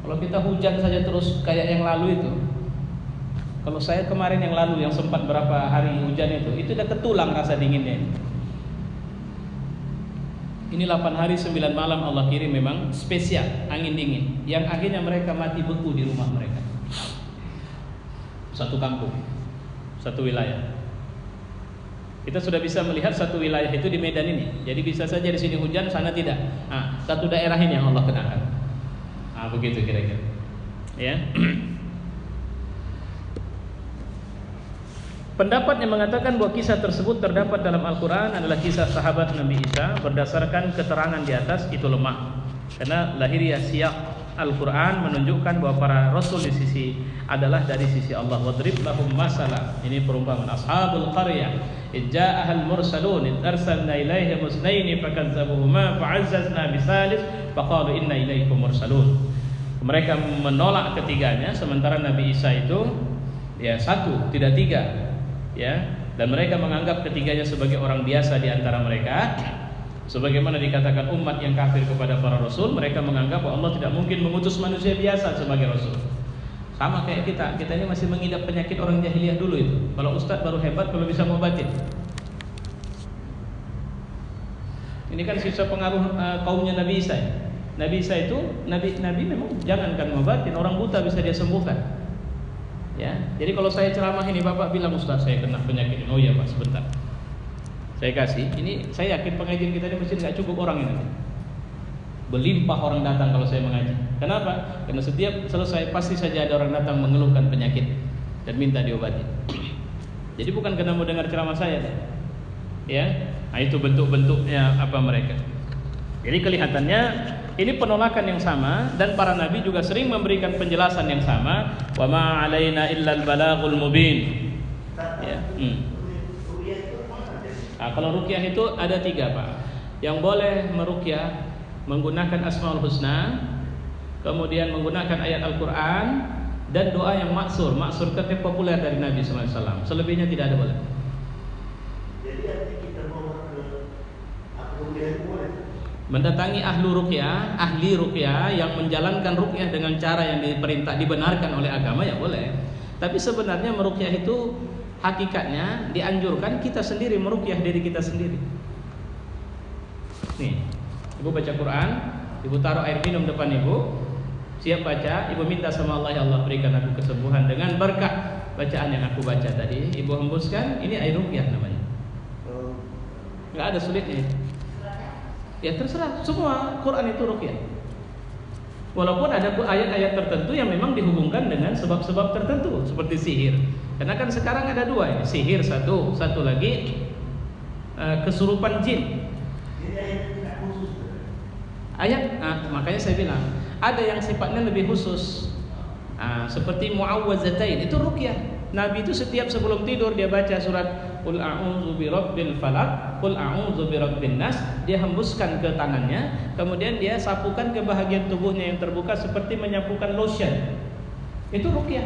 Kalau kita hujan saja terus kayak yang lalu itu. Kalau saya kemarin yang lalu yang sempat berapa hari hujan itu udah ketulang rasa dinginnya. Ini 8 hari 9 malam Allah kirim memang spesial angin dingin yang akhirnya mereka mati beku di rumah mereka. Satu kampung, satu wilayah. Kita sudah bisa melihat satu wilayah itu di Medan ini. Jadi bisa saja di sini hujan, sana tidak. Satu daerah ini yang Allah kenakan. Begitu kira-kira. Ya. Pendapat yang mengatakan bahwa kisah tersebut terdapat dalam Al-Quran adalah kisah sahabat Nabi Isa berdasarkan keterangan di atas itu lemah. Karena lahiriah siyak Al-Quran menunjukkan bahwa para rasul di sisi adalah dari sisi Allah. Wadrib lahum masalah. Ini perumpamaan ashabul qaryah ija'ahal mursalun arsalna ilaihim musnaini fakazzabuhuma fa'azzazna bisalis faqalu inna ilaikum mursalun. Mereka menolak ketiganya, sementara Nabi Isa itu ya satu, tidak tiga, ya. Dan mereka menganggap ketiganya sebagai orang biasa di antara mereka. Sebagaimana dikatakan umat yang kafir kepada para rasul, mereka menganggap bahwa Allah tidak mungkin mengutus manusia biasa sebagai rasul. Sama kayak kita ini masih mengidap penyakit orang jahiliyah dulu itu. Kalau ustadz baru hebat kalau bisa ngobatin. Ini kan sisa pengaruh kaumnya Nabi Isa. Nabi Isa itu nabi memang jangankan ngobatin, orang buta bisa dia sembuhkan. Ya, jadi kalau saya ceramah ini bapak bilang ustadz saya kena penyakit ini. Oh iya pak sebentar. Saya kasih, ini saya yakin pengajian kita di masjid nggak cukup orang ini. Berlimpah orang datang kalau saya mengaji. Kenapa? Karena setiap selesai pasti saja ada orang datang mengeluhkan penyakit dan minta diobati. Jadi bukan karena mau dengar ceramah saya, ya. Nah, itu bentuk-bentuknya apa mereka. Jadi kelihatannya ini penolakan yang sama dan para nabi juga sering memberikan penjelasan yang sama. Wa ma 'alaina illal balaghul mubin. Ya. Nah, kalau ruqyah itu ada 3 Pak. Yang boleh meruqyah menggunakan Asmaul Husna, kemudian menggunakan ayat Al-Quran, dan doa yang maksur. Maksur itu populer dari Nabi SAW. Selebihnya tidak ada boleh. Jadi arti kita mau ke ruqyah itu boleh? Mendatangi ahli ruqyah yang menjalankan ruqyah dengan cara yang diperintah, dibenarkan oleh agama, ya boleh. Tapi sebenarnya meruqyah itu hakikatnya dianjurkan kita sendiri meruqyah diri kita sendiri. Nih, ibu baca Quran, ibu taruh air minum depan ibu, siap baca, ibu minta sama Allah, ya Allah berikan aku kesembuhan dengan berkah bacaan yang aku baca tadi. Ibu hembuskan, ini air ruqyah namanya. Nggak ada sulitnya. Ya terserah, semua Quran itu ruqyah. Walaupun ada ayat-ayat tertentu yang memang dihubungkan dengan sebab-sebab tertentu, seperti sihir. Karena kan sekarang ada 2 ini, sihir satu lagi kesurupan jin. Ayat, makanya saya bilang ada yang sifatnya lebih khusus, seperti muawwazatain, itu ruqyah. Nabi itu setiap sebelum tidur dia baca surat Qul a'udzu birabbil falaq, Qul a'udzu birabbin nas, dia hembuskan ke tangannya, kemudian dia sapukan ke bahagian tubuhnya yang terbuka seperti menyapukan lotion. Itu ruqyah.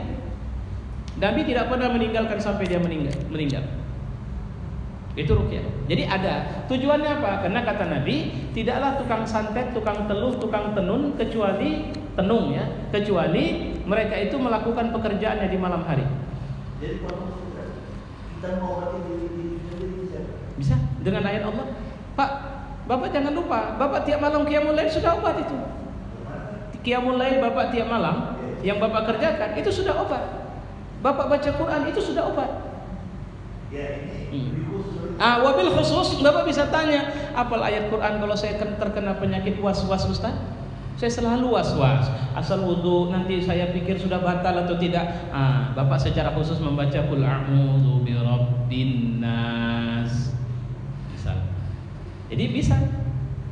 Nabi tidak pernah meninggalkan sampai dia meninggal. Itu ruqyah. Jadi ada tujuannya apa? Karena kata Nabi, tidaklah tukang santet, tukang teluh, tukang tenun kecuali tenung ya, kecuali mereka itu melakukan pekerjaannya di malam hari. Jadi kalau kita mau mati diri sendiri bisa dengan ayat Allah. Pak, Bapak jangan lupa, Bapak tiap malam qiyamul lail sudah obat itu. Qiyamul lail Bapak tiap malam yang Bapak kerjakan itu sudah obat. Bapak baca Quran itu sudah obat. Ya ini Wabil khusus Bapak bisa tanya, apal ayat Quran kalau saya terkena penyakit was-was Ustaz? Saya selalu was-was. Asal wudu nanti saya pikir sudah batal atau tidak. Bapak secara khusus membaca Qul a'udzu birabbin nas. Bisa. Jadi bisa.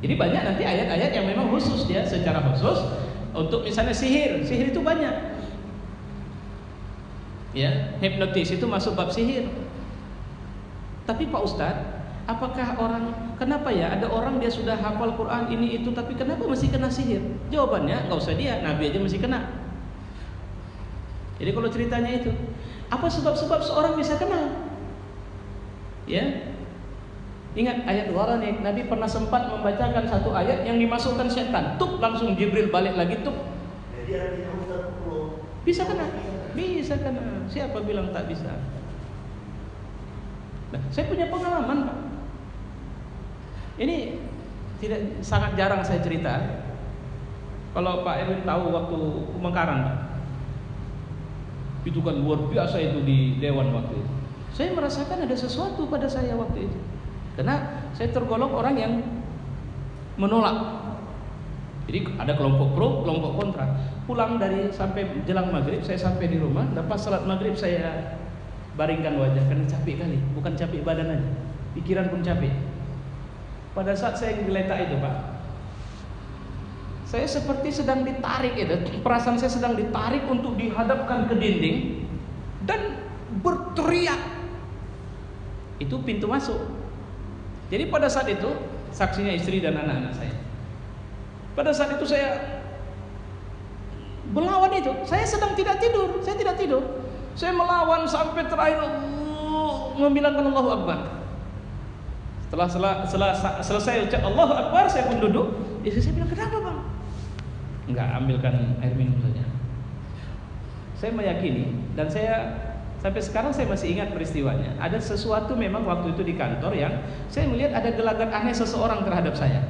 Jadi banyak nanti ayat-ayat yang memang khusus dia secara khusus untuk misalnya sihir. Sihir itu banyak. Ya, hipnotis itu masuk bab sihir. Tapi Pak Ustadz, apakah kenapa ya ada orang dia sudah hafal Quran ini itu tapi kenapa masih kena sihir? Jawabannya nggak usah dia, Nabi aja masih kena. Jadi kalau ceritanya itu, apa sebab-sebab seorang bisa kena? Ya, ingat ayat Waranik, Nabi pernah sempat membacakan satu ayat yang dimasukkan setan, tup langsung Jibril balik lagi tup. Bisa kena, bisa kena. Siapa bilang tak bisa? Nah, saya punya pengalaman Pak. Ini sangat jarang saya cerita. Kalau Pak Erwin tahu waktu pemekaran Pak, itu kan luar biasa itu di Dewan waktu itu. Saya merasakan ada sesuatu pada saya waktu itu. Karena saya tergolong orang yang menolak. Jadi ada kelompok pro, kelompok kontra. Pulang dari sampai jelang maghrib, saya sampai di rumah. Lepas salat maghrib saya baringkan wajah karena capek kali, bukan capek badan aja, pikiran pun capek. Pada saat saya geletak itu Pak, saya seperti sedang ditarik itu, perasaan saya sedang ditarik untuk dihadapkan ke dinding dan berteriak. Itu pintu masuk. Jadi pada saat itu saksinya istri dan anak-anak saya. Pada saat itu saya melawan itu, saya sedang tidak tidur, saya tidak tidur. Saya melawan sampai terakhir membilangkan Allahu Akbar. Setelah selesai ucap Allahu Akbar, saya pun duduk. Istri saya bilang, kenapa Bang? Enggak, ambilkan air minum saja. Saya meyakini dan saya sampai sekarang saya masih ingat peristiwanya. Ada sesuatu memang waktu itu di kantor yang saya melihat ada gelagat aneh seseorang terhadap saya.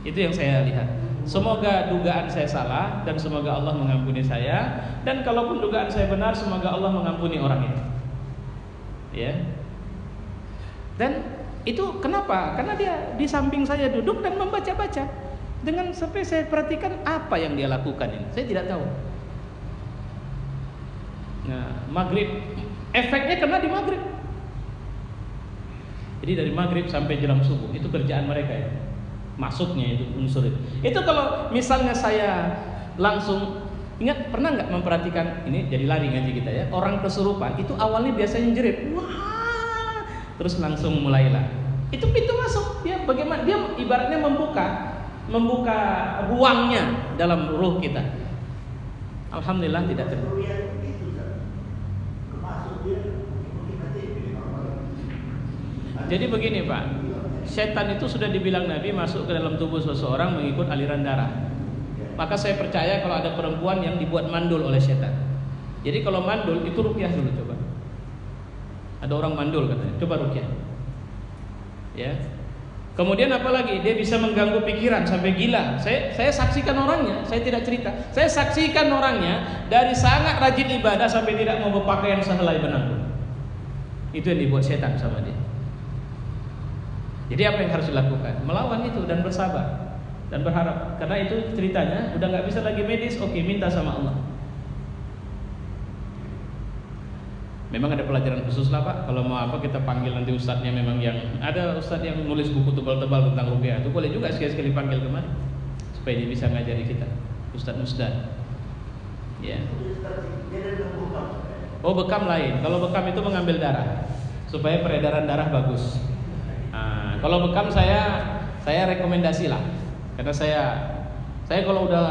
Itu yang saya lihat. Semoga dugaan saya salah dan semoga Allah mengampuni saya, dan kalaupun dugaan saya benar semoga Allah mengampuni orang itu. Ya. Dan itu kenapa? Karena dia di samping saya duduk dan membaca-baca. Dengan sampai saya perhatikan apa yang dia lakukan ini. Saya tidak tahu. Nah, maghrib, efeknya kena di maghrib. Jadi dari maghrib sampai jelang subuh itu kerjaan mereka ya. Masuknya itu unsur itu. Itu kalau misalnya saya langsung ingat, pernah nggak memperhatikan ini, jadi lari ngaji kita ya, orang kesurupan itu awalnya biasanya jerit, wah, terus langsung mulailah. Itu pintu masuk. Dia bagaimana? Dia ibaratnya membuka ruangnya dalam ruh kita. Alhamdulillah tidak terjadi. Jadi begini Pak, setan itu sudah dibilang Nabi masuk ke dalam tubuh seseorang mengikut aliran darah. Maka saya percaya kalau ada perempuan yang dibuat mandul oleh setan. Jadi kalau mandul itu ruqyah dulu coba. Ada orang mandul katanya, coba ruqyah. Ya. Kemudian apa lagi? Dia bisa mengganggu pikiran sampai gila. Saya saksikan orangnya, saya tidak cerita. Saya saksikan orangnya dari sangat rajin ibadah sampai tidak mau berpakaian sehelai benang. Itu yang dibuat setan sama dia. Jadi apa yang harus dilakukan? Melawan itu dan bersabar dan berharap. Karena itu ceritanya udah nggak bisa lagi medis, oke, minta sama Allah. Memang ada pelajaran khusus lah Pak. Kalau mau apa kita panggil nanti ustadznya, memang yang ada ustadz yang nulis buku tebal-tebal tentang ruqyah. Itu boleh juga sekali-sekali panggil kemari supaya dia bisa ngajari kita. Ustadz Musdad. Ya. Oh, bekam lain. Kalau bekam itu mengambil darah supaya peredaran darah bagus. Nah, kalau bekam saya rekomendasi lah. Karena saya kalau udah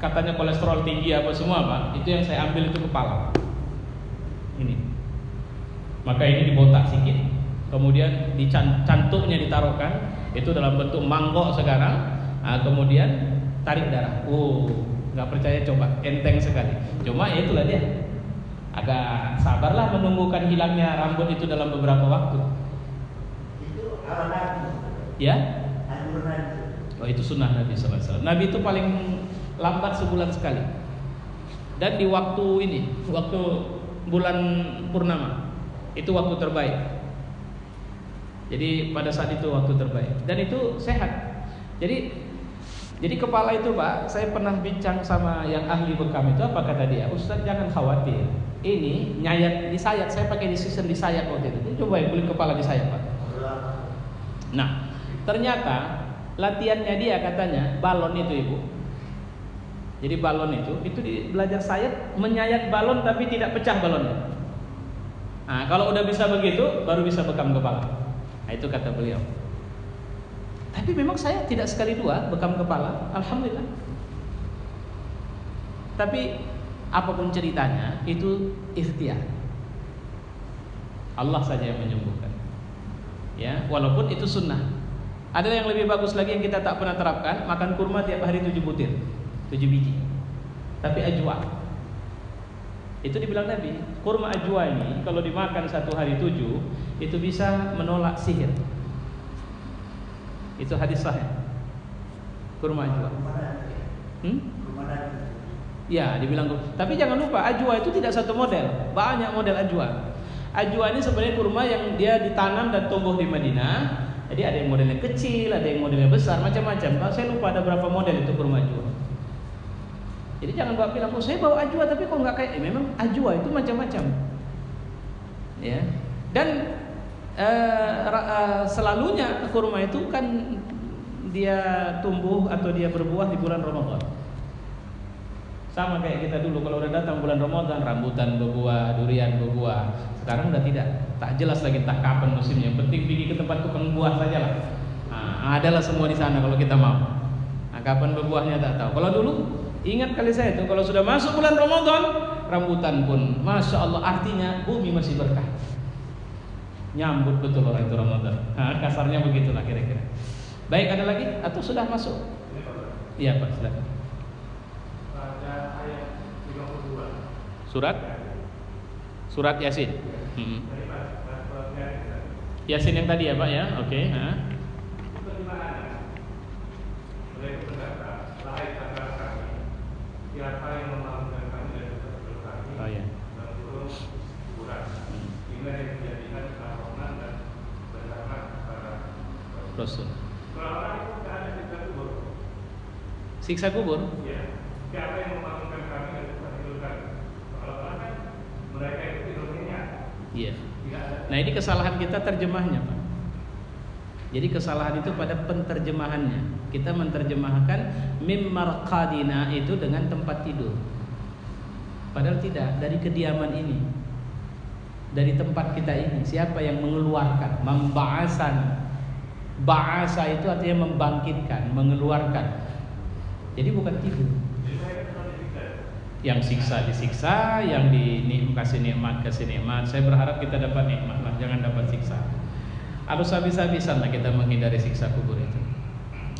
katanya kolesterol tinggi apa semua Pak, itu yang saya ambil itu kepala. Ini. Maka ini dibotak sedikit. Kemudian cantuknya ditaruhkan, itu dalam bentuk mangkok sekarang. Nah, kemudian tarik darah. Nggak percaya coba, enteng sekali. Cuma ya itulah dia. Agak sabarlah menunggukan hilangnya rambut itu dalam beberapa waktu. Itu Nabi. Ya? Nabi. Oh, itu sunnah Nabi SAW. Nabi itu paling lambat sebulan sekali. Dan di waktu ini, waktu bulan purnama, itu waktu terbaik. Jadi pada saat itu waktu terbaik. Dan itu sehat. Jadi kepala itu Pak, saya pernah bincang sama yang ahli bekam itu, apa kata dia? Ustaz jangan khawatir. Ini nyayat disayat, saya pakai decision disayat waktu itu. Jadi coba beli kepala disayat Pak. Nah, ternyata latihannya dia katanya balon itu Ibu. Jadi balon itu belajar sayat, menyayat balon tapi tidak pecah balonnya. Nah, kalau udah bisa begitu, baru bisa bekam kepala. Nah, itu kata beliau. Tapi memang saya tidak sekali dua bekam kepala, alhamdulillah. Tapi apapun ceritanya itu ikhtiar. Allah saja yang menyembuhkan. Ya, walaupun itu sunnah. Ada yang lebih bagus lagi yang kita tak pernah terapkan, makan kurma tiap hari 7 butir. 7 biji. Tapi ajwa. Itu dibilang Nabi, kurma ajwa ini kalau dimakan 1 hari 7, itu bisa menolak sihir. Itu hadis sahih. Kurma ajwa. Ya, dibilang. Tapi jangan lupa ajwa itu tidak satu model, banyak model ajwa. Ajwa ini sebenarnya kurma yang dia ditanam dan tumbuh di Madinah. Jadi ada yang modelnya kecil, ada yang modelnya besar, macam-macam. Kalau saya lupa ada berapa model itu kurma ajwa. Jadi jangan bilang, saya bawa ajwa tapi kok nggak kayak. Memang ajwa itu macam-macam. Ya. Dan selalunya kurma itu kan dia tumbuh atau dia berbuah di bulan Ramadan. Sama kayak kita dulu kalau udah datang bulan Ramadan, rambutan berbuah, durian berbuah. Sekarang udah tidak, tak jelas lagi entah kapan musimnya. Yang penting pergi ke tempat tukang buah sajalah. Nah, adalah semua di sana kalau kita mau. Nah, kapan berbuahnya tak tahu. Kalau dulu ingat kali saya itu kalau sudah masuk bulan Ramadan, rambutan pun Masya Allah, artinya bumi masih berkah. Nyambut betul orang itu Ramadan. Nah, kasarnya begitulah kira-kira. Baik, ada lagi atau sudah masuk? Iya Pak, silakan. Surat Yasin. Yasin yang tadi ya Pak ya. Oke. Oh ya. Rasul. Siksa kubur. Siapa yang membangunkan kami dan menghidupkan? Kalau kan mereka itu tidurnya. Iya. Nah, ini kesalahan kita terjemahnya, Pak. Jadi kesalahan itu pada penterjemahannya. Kita menerjemahkan mim marqadina itu dengan tempat tidur. Padahal tidak, dari kediaman ini. dari tempat kita ini? Siapa yang mengeluarkan? Memba'asan. Ba'asa itu artinya membangkitkan, mengeluarkan. Jadi bukan tidur. Yang siksa disiksa, yang kasih nikmat kasih nikmat. Saya berharap kita dapat nikmat lah, jangan dapat siksa. Harus habis-habisan lah kita menghindari siksa kubur itu.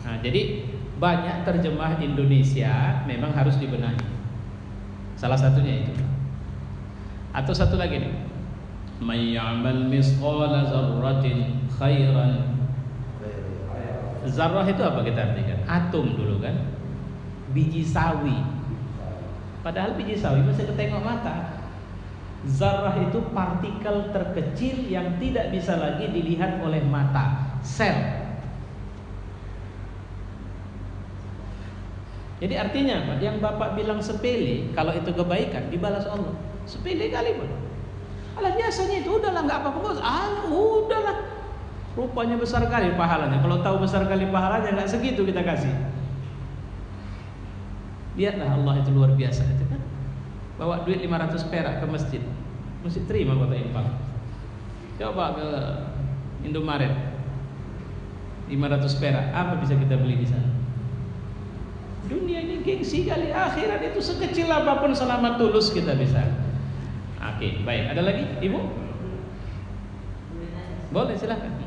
Nah, jadi banyak terjemah Indonesia memang harus dibenahi. Salah satunya itu. Atau satu lagi nih. May ya'mal misqala dzarratin khairan. Zarrah itu apa kita artikan? Atom dulu kan? Biji sawi. Padahal biji sawi masih ketengok mata. Zarrah itu partikel terkecil yang tidak bisa lagi dilihat oleh mata. Sel. Jadi artinya apa? Yang Bapak bilang sepele, kalau itu kebaikan dibalas Allah. Sepele kali pun. Alah biasanya itu udahlah nggak apa-apa. Udahlah. Rupanya besar kali pahalanya. Kalau tahu besar kali pahalanya nggak segitu kita kasih. Lihatlah Allah itu luar biasa itu kan. Bawa duit 500 perak ke masjid. Mesti terima kota infak. Coba ke Indomaret. 500 perak, apa bisa kita beli di sana? Dunia ini gengsi kali, akhirat itu sekecil apapun selamat tulus kita bisa. Oke, baik. Ada lagi, Ibu? Boleh, silakan.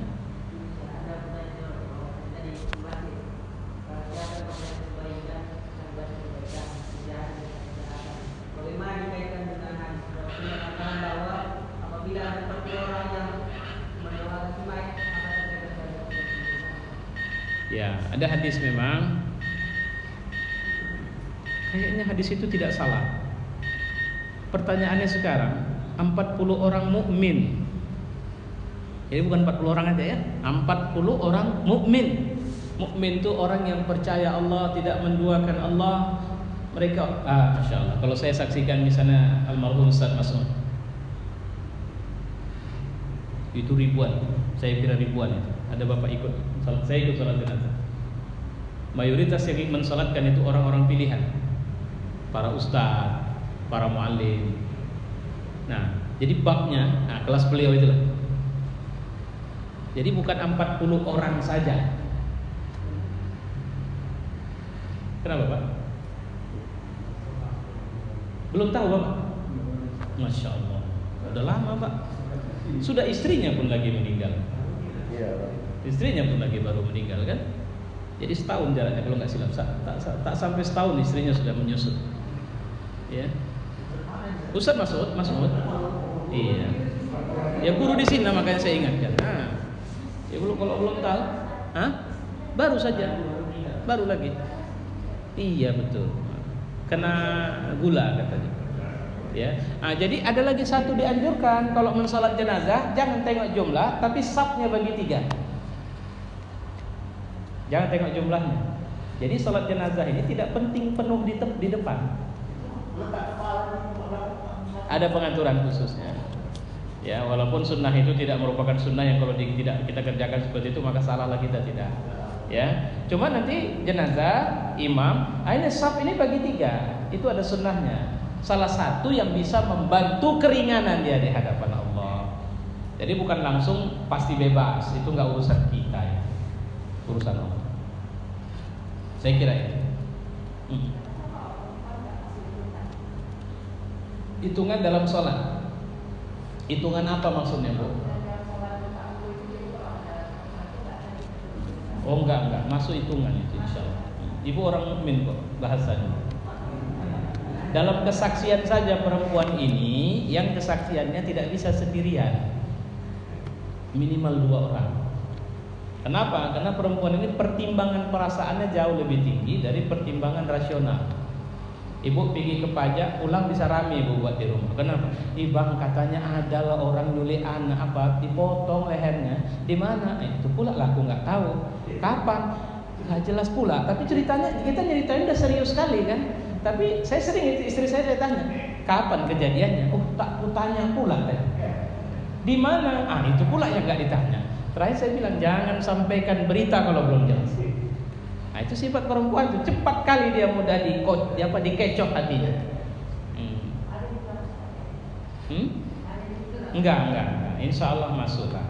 Ya, ada hadis memang. Kayaknya hadis itu tidak salah. Pertanyaannya sekarang, 40 orang mukmin. Jadi bukan 40 orang aja ya, 40 orang mukmin. Mukmin itu orang yang percaya Allah, tidak menduakan Allah. Mereka, masya Allah. Kalau saya saksikan misalnya almarhum Ustaz Mas'ud, itu ribuan. Saya kira ribuan itu. Ada bapak ikut, saya ikut salat jenazah. Mayoritas yang mensalatkan itu orang-orang pilihan, para ustaz, para muallim. Nah, jadi babnya, kelas beliau itulah. Jadi bukan 40 orang saja. Kenapa Pak? Belum tahu Bapak? Masya Allah, udah lama Pak. Sudah istrinya pun lagi meninggal. Istrinya pun lagi baru meninggal kan. Jadi setahun jaraknya kalau nggak silap. Tak sampai setahun istrinya sudah menyusut. Ya. Ustaz Mas'ud. Iya. Ya guru di sini makanya saya ingatkan. Ya kalau belum tahu, baru saja, baru lagi. Iya betul. Kena gula katanya. Ya. Jadi ada lagi satu dianjurkan kalau mensalat jenazah jangan tengok jumlah, tapi safnya bagi 3. Jangan tengok jumlahnya. Jadi salat jenazah ini tidak penting penuh di depan. Ada pengaturan khususnya. Ya, walaupun sunnah itu tidak merupakan sunnah yang kalau tidak kita kerjakan seperti itu maka salahlah kita tidak. Ya, cuma nanti jenazah, imam, ini saf ini bagi 3. Itu ada sunnahnya. Salah satu yang bisa membantu keringanan dia di hadapan Allah. Jadi bukan langsung pasti bebas. Itu nggak urusan kita ya. Urusan Allah. Saya kira itu. Hitungan dalam sholat. Hitungan apa maksudnya Bu? Oh enggak, masuk hitungan itu insyaallah. Ibu orang mukmin kok bahasanya. Dalam kesaksian saja perempuan ini yang kesaksiannya tidak bisa sendirian. Minimal 2 orang. Kenapa? Karena perempuan ini pertimbangan perasaannya jauh lebih tinggi dari pertimbangan rasional. Ibu pergi ke pajak, pulang bisa rame ibu buat di rumah. Kenapa? Bang katanya adalah orang nyulik anak dipotong lehernya. Di mana? Itu pula lah aku nggak tahu. Kapan? Nggak jelas pula. Tapi ceritanya kita nyeritain udah serius sekali kan. Tapi saya sering istri saya tanya, kapan kejadiannya? Oh tak aku tanya pula. Di mana? Itu pula yang nggak ditanya. Terakhir saya bilang jangan sampaikan berita kalau belum jelas. Nah itu sifat perempuan itu cepat kali dia mudah dikecoh hatinya. Enggak. Insya Allah masuk lah.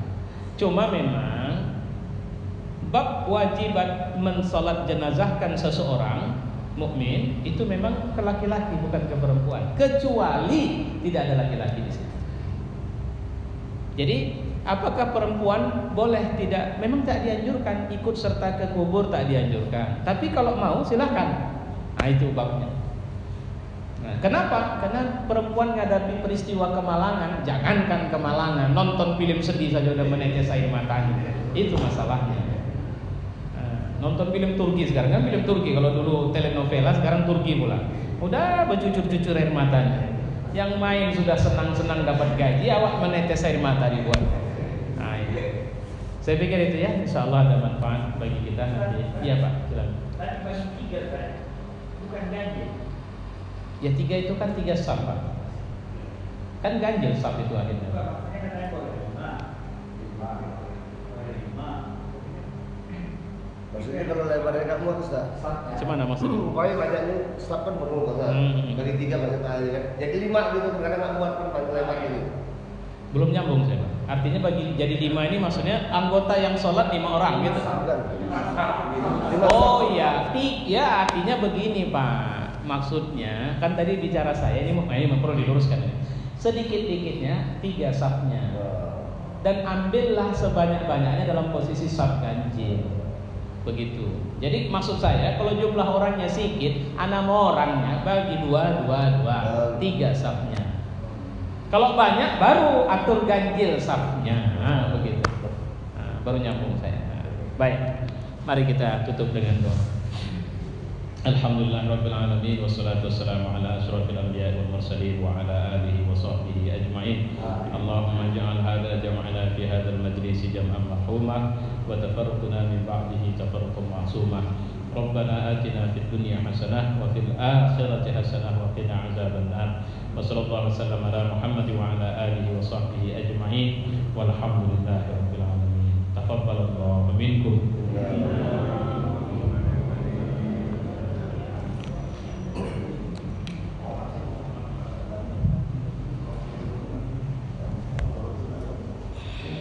Cuma memang bab wajibat mensalat jenazahkan seseorang mukmin itu memang ke laki-laki bukan ke perempuan, kecuali tidak ada laki-laki di situ. Jadi apakah perempuan boleh tidak? Memang tak dianjurkan ikut serta ke kubur, tak dianjurkan. Tapi kalau mau silahkan. Nah itu babnya. Nah, kenapa? Karena perempuan menghadapi peristiwa kemalangan, jangankan kemalangan, nonton film sedih saja udah menetes air matanya. Itu masalahnya. Nonton film Turki sekarang kan film Turki, kalau dulu telenovela sekarang Turki pula. Udah bercucur-cucur air matanya. Yang main sudah senang-senang dapat gaji, awak menetes air mata dibuat. Nah itu. Saya pikir itu ya, insya Allah ada manfaat bagi kita nanti. Iya Pak, silakan. Tadi masih 3 kan, bukan ganjil. Ya 3 itu kan 3 saf Pak. Kan ganjil saf itu akhirnya. Makanya katanya boleh 5. Maksudnya kalau lebarnya nggak muat Ustaz. Gimana maksudnya? Pokoknya banyaknya slab kan penuh kan. Dari 3 banyak kali kan. Jadi 5 gitu kadang nggak muat kan paling lebar gitu. Belum nyambung saya Pak. Artinya bagi jadi 5 ini maksudnya anggota yang sholat 5 orang gitu. Oh iya, ya artinya begini Pak. Maksudnya kan tadi bicara saya ini perlu diluruskan ya. Sedikit-dikitnya 3 safnya. Dan ambillah sebanyak-banyaknya dalam posisi saf ganjil. Begitu. Jadi maksud saya kalau jumlah orangnya sedikit, 6 orangnya bagi 2, 3 safnya. Kalau banyak baru atur ganjil safnya. Nah, begitu. Nah, baru nyambung saya. Nah, baik. Mari kita tutup dengan doa. Alhamdulillah rabbil alamin wassalatu wassalamu ala asyrafil anbiya'i wal mursalin wa ala alihi wa sahbihi ajma'in. Allahumma ij'al hadha jam'ana fi hadzal majlis jam'an marhumah wa tafarruquna min ba'dihi tafarruqan ma'sumah. Rabbana atina fid dunya hasanah wa fil akhirati hasanah wa qina azaban nar. Wa sallallahu wasallam ala Muhammad wa ala alihi wa sahbihi ajma'in. Walhamdulillahi rabbil alamin. Taqabbalallahu minkum.